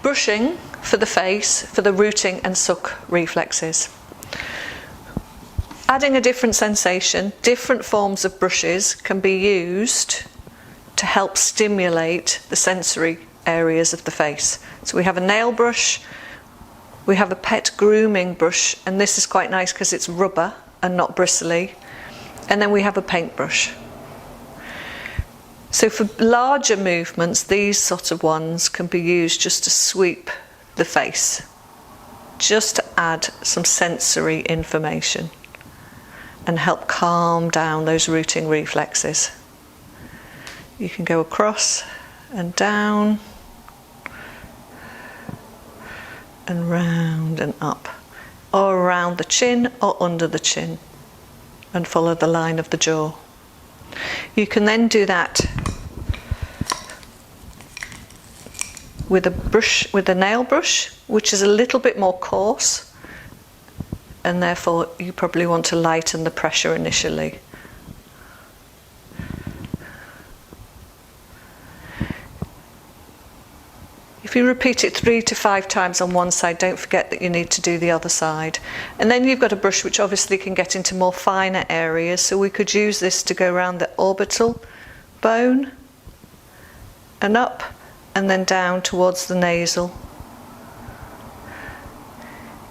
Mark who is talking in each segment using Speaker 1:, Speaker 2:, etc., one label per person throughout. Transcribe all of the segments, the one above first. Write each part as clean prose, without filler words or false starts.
Speaker 1: Brushing for the face, for the rooting and suck reflexes. Adding a different sensation, different forms of brushes can be used to help stimulate the sensory areas of the face. So we have a nail brush, we have a pet grooming brush, and this is quite nice because it's rubber and not bristly, and then we have a paintbrush. So for larger movements, these sort of ones can be used just to sweep the face, just to add some sensory information and help calm down those rooting reflexes. You can go across and down and round and up, or around the chin or under the chin, and follow the line of the jaw. You can then do that with a brush, with a nail brush, which is a little bit more coarse, and therefore you probably want to lighten the pressure initially. If you repeat it 3 to 5 times on one side, don't forget that you need to do the other side. And then you've got a brush which obviously can get into more finer areas, so we could use this to go around the orbital bone and up, and then down towards the nasal.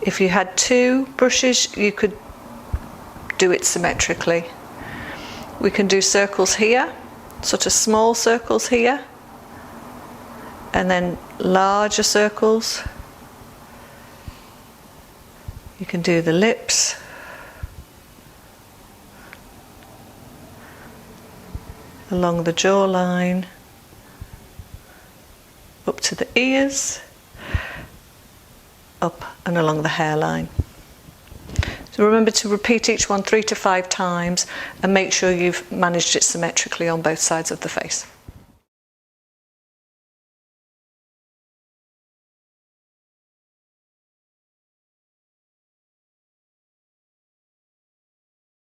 Speaker 1: If you had 2 brushes, you could do it symmetrically. We can do circles here, sort of small circles here, and then larger circles. You can do the lips, along the jawline, up to the ears, up and along the hairline. So remember to repeat each one 3 to 5 times and make sure you've managed it symmetrically on both sides of the face.